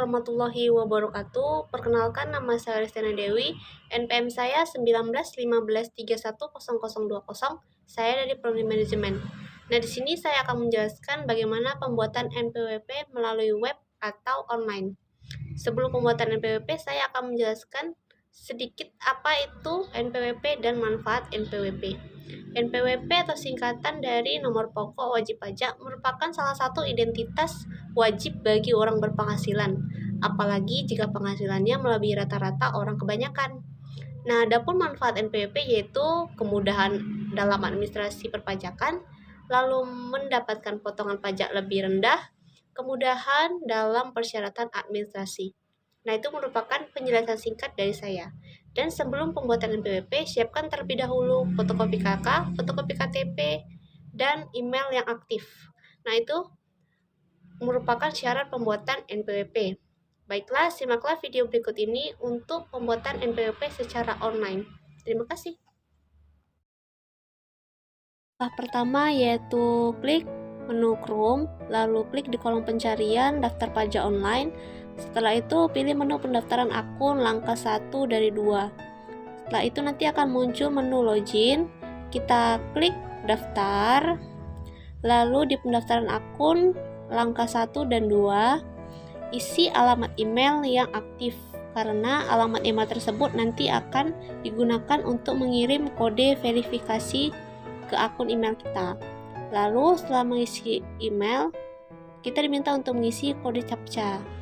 warahmatullahi wabarakatuh. Perkenalkan, nama saya Restiana Dewi. NPM saya 1915310020. Saya dari Prodi Manajemen. Nah, di sini saya akan menjelaskan bagaimana pembuatan NPWP melalui web atau online. Sebelum pembuatan NPWP, saya akan menjelaskan sedikit apa itu NPWP dan manfaat NPWP. NPWP atau singkatan dari nomor pokok wajib pajak merupakan salah satu identitas wajib bagi orang berpenghasilan, apalagi jika penghasilannya melebihi rata-rata orang kebanyakan. Nah, adapun manfaat NPWP yaitu kemudahan dalam administrasi perpajakan, lalu mendapatkan potongan pajak lebih rendah, kemudahan dalam persyaratan administrasi. Nah, itu merupakan penjelasan singkat dari saya. Dan sebelum pembuatan NPWP, siapkan terlebih dahulu fotokopi KK, fotokopi KTP, dan email yang aktif. Nah, itu merupakan syarat pembuatan NPWP. Baiklah, simaklah video berikut ini untuk pembuatan NPWP secara online. Terima kasih. Tahap pertama yaitu klik menu Chrome, lalu klik di kolom pencarian daftar pajak online. Setelah itu pilih menu pendaftaran akun langkah 1 dari 2. Setelah itu nanti akan muncul menu login. Kita klik daftar. Lalu di pendaftaran akun langkah 1 dan 2, isi alamat email yang aktif karena alamat email tersebut nanti akan digunakan untuk mengirim kode verifikasi ke akun email kita. Lalu setelah mengisi email, kita diminta untuk mengisi kode CAPTCHA.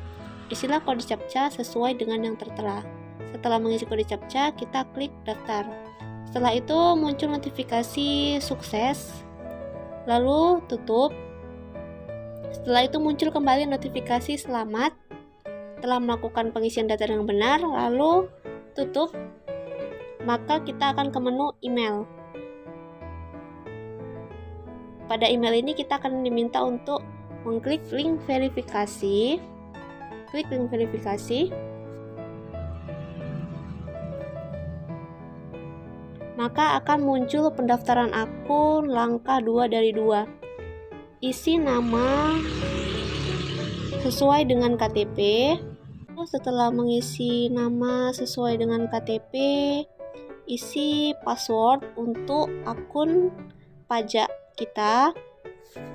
Isilah kode CAPTCHA sesuai dengan yang tertera. Setelah mengisi kode CAPTCHA, kita klik daftar. Setelah itu muncul notifikasi sukses, lalu tutup. Setelah itu muncul kembali notifikasi selamat telah melakukan pengisian data dengan benar, lalu tutup. Maka kita akan ke menu email. Pada email ini kita akan diminta untuk mengklik link verifikasi. Klik link verifikasi. Maka akan muncul pendaftaran akun langkah 2 dari 2. Isi nama sesuai dengan KTP. Setelah mengisi nama sesuai dengan KTP, isi password untuk akun pajak kita.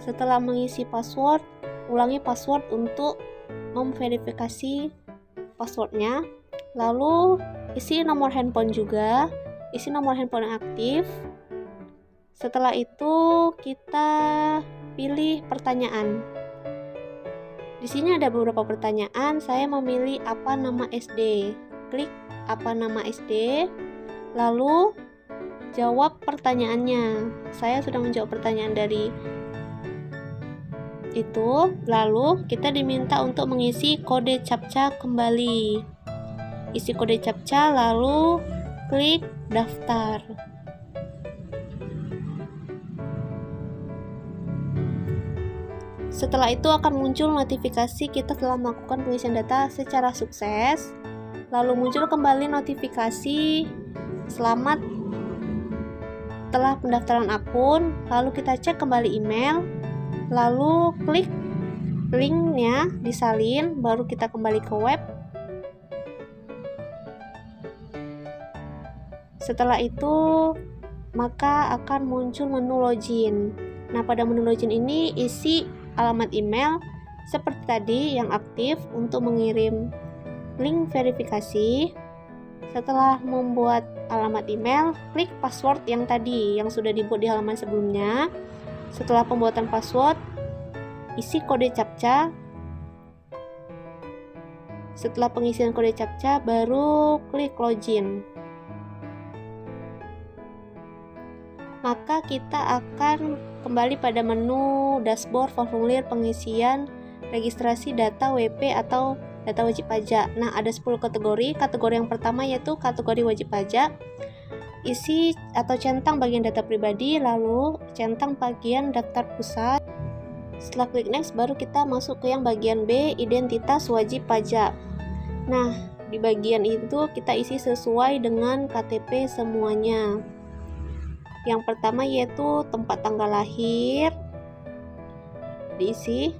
Setelah mengisi password, ulangi password untuk memverifikasi passwordnya. Lalu isi nomor handphone juga, isi nomor handphone yang aktif. Setelah itu kita pilih pertanyaan. Di sini ada beberapa pertanyaan. Saya memilih apa nama SD. Klik apa nama SD. Lalu jawab pertanyaannya. Saya sudah menjawab pertanyaan dari itu. Lalu kita diminta untuk mengisi kode CAPTCHA kembali. Isi kode CAPTCHA lalu klik daftar. Setelah itu akan muncul notifikasi kita telah melakukan pengisian data secara sukses. Lalu muncul kembali notifikasi selamat telah pendaftaran akun. Lalu kita cek kembali email. Lalu klik linknya disalin, baru kita kembali ke web. Setelah itu maka akan muncul menu login. Nah, pada menu login ini isi alamat email seperti tadi yang aktif untuk mengirim link verifikasi. Setelah membuat alamat email, klik password yang tadi yang sudah dibuat di halaman sebelumnya. Setelah pembuatan password, isi kode CAPTCHA. Setelah pengisian kode CAPTCHA, baru klik login. Maka kita akan kembali pada menu dashboard formulir pengisian registrasi data WP atau data wajib pajak. Nah, ada 10 kategori. Kategori yang pertama yaitu kategori wajib pajak. Isi atau centang bagian data pribadi, lalu centang bagian daftar pusat. Setelah klik next, baru kita masuk ke yang bagian B, identitas wajib pajak. Nah, di bagian itu kita isi sesuai dengan KTP semuanya. Yang pertama yaitu tempat tanggal lahir, diisi.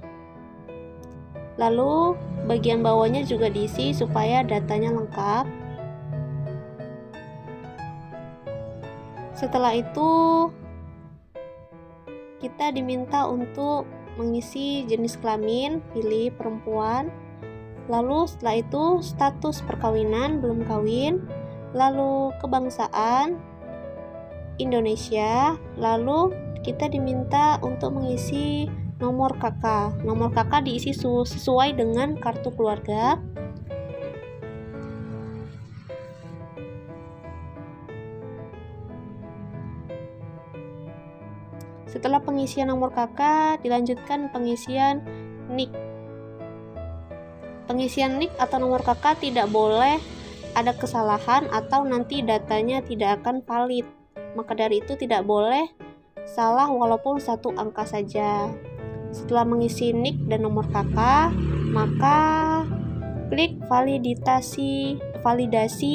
Lalu bagian bawahnya juga diisi supaya datanya lengkap. Setelah itu kita diminta untuk mengisi jenis kelamin, pilih perempuan. Lalu setelah itu status perkawinan, belum kawin. Lalu kebangsaan Indonesia. Lalu kita diminta untuk mengisi nomor KK. Nomor KK diisi sesuai dengan kartu keluarga. Setelah pengisian nomor KK, dilanjutkan pengisian NIK. Pengisian NIK atau nomor KK tidak boleh ada kesalahan atau nanti datanya tidak akan valid. Maka dari itu tidak boleh salah walaupun satu angka saja. Setelah mengisi NIK dan nomor KK, maka klik validasi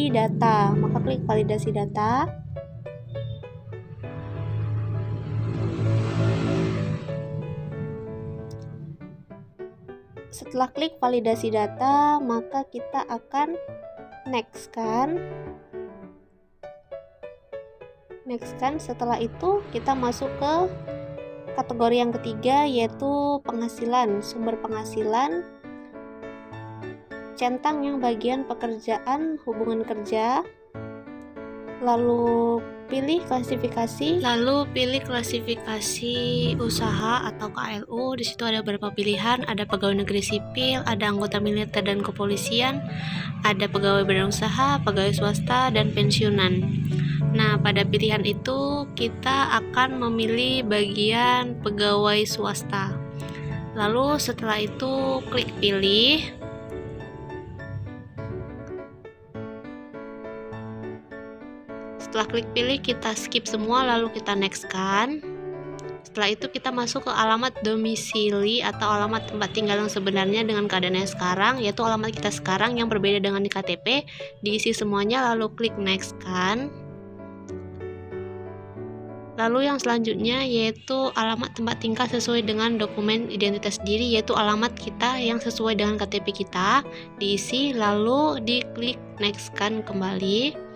data. Maka klik validasi data. Setelah klik validasi data, maka kita akan next kan. Setelah itu kita masuk ke kategori yang ketiga, yaitu penghasilan. Sumber penghasilan, centang yang bagian pekerjaan, hubungan kerja. Lalu pilih klasifikasi usaha atau KLU. Di situ ada beberapa pilihan, ada pegawai negeri sipil, ada anggota militer dan kepolisian, ada pegawai badan usaha, pegawai swasta, dan pensiunan. Nah, pada pilihan itu kita akan memilih bagian pegawai swasta. Lalu setelah itu klik pilih. Setelah klik pilih, kita skip semua lalu kita next kan. Setelah itu kita masuk ke alamat domisili atau alamat tempat tinggal yang sebenarnya dengan keadaannya sekarang, yaitu alamat kita sekarang yang berbeda dengan di KTP. Diisi semuanya lalu klik next kan. Lalu yang selanjutnya yaitu alamat tempat tinggal sesuai dengan dokumen identitas diri, yaitu alamat kita yang sesuai dengan KTP kita, diisi lalu diklik next kan kembali.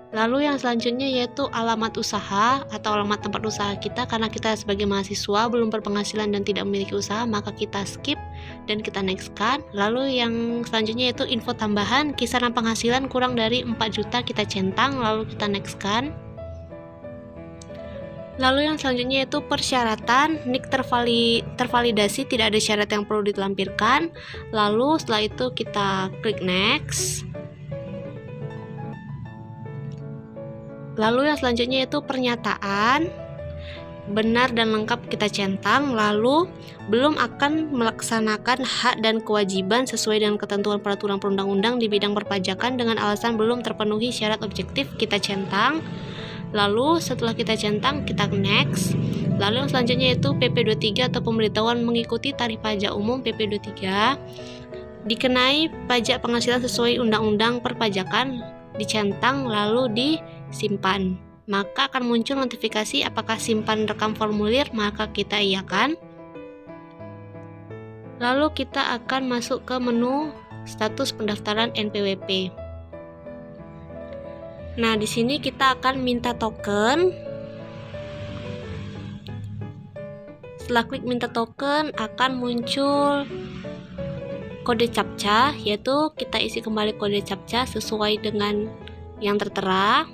Lalu yang selanjutnya yaitu alamat usaha atau alamat tempat usaha kita. Karena kita sebagai mahasiswa belum berpenghasilan dan tidak memiliki usaha, maka kita skip dan kita next kan. Lalu yang selanjutnya yaitu info tambahan, kisaran penghasilan kurang dari 4 juta, kita centang lalu kita next kan. Lalu yang selanjutnya yaitu persyaratan, NIK tervalidasi, tidak ada syarat yang perlu dilampirkan. Lalu setelah itu kita klik next. Lalu yang selanjutnya yaitu pernyataan, benar dan lengkap kita centang. Lalu belum akan melaksanakan hak dan kewajiban sesuai dengan ketentuan peraturan perundang-undang di bidang perpajakan dengan alasan belum terpenuhi syarat objektif, kita centang. Lalu setelah kita centang, kita next. Lalu yang selanjutnya yaitu PP23 atau pemberitahuan mengikuti tarif pajak umum PP23. Dikenai pajak penghasilan sesuai undang-undang perpajakan, dicentang lalu disimpan. Maka akan muncul notifikasi apakah simpan rekam formulir, maka kita iyakan. Lalu kita akan masuk ke menu status pendaftaran NPWP. Nah, di sini kita akan minta token. Setelah klik minta token, akan muncul kode CAPTCHA, yaitu kita isi kembali kode CAPTCHA sesuai dengan yang tertera.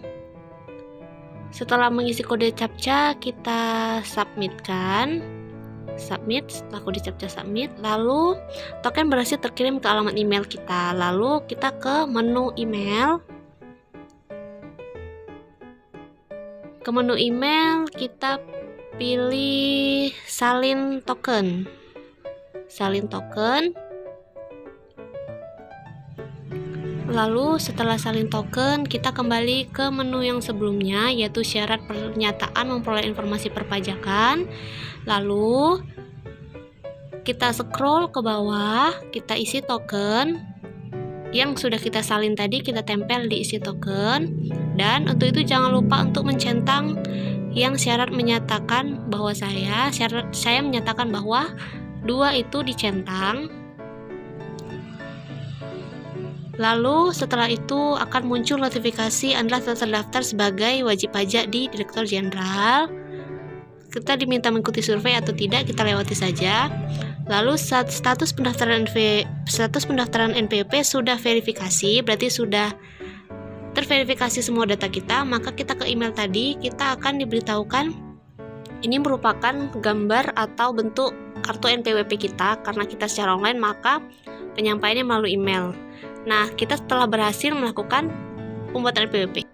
Setelah mengisi kode CAPTCHA, kita submitkan. Setelah kode CAPTCHA submit, lalu token berhasil terkirim ke alamat email kita. Lalu kita ke menu email. Ke menu email kita pilih salin token. Lalu setelah salin token, kita kembali ke menu yang sebelumnya, yaitu syarat pernyataan memperoleh informasi perpajakan. Lalu kita scroll ke bawah, kita isi token yang sudah kita salin tadi, kita tempel di isi token. Dan untuk itu jangan lupa untuk mencentang yang syarat menyatakan bahwa saya menyatakan bahwa 2 itu dicentang. Lalu setelah itu akan muncul notifikasi Anda telah terdaftar sebagai wajib pajak di Direktur Jenderal. Kita diminta mengikuti survei atau tidak, kita lewati saja. Lalu status pendaftaran NPWP sudah verifikasi, berarti sudah terverifikasi semua data kita, maka kita ke email tadi, kita akan diberitahukan ini merupakan gambar atau bentuk kartu NPWP kita. Karena kita secara online, maka penyampaiannya melalui email. Nah, kita setelah berhasil melakukan pembuatan NPWP.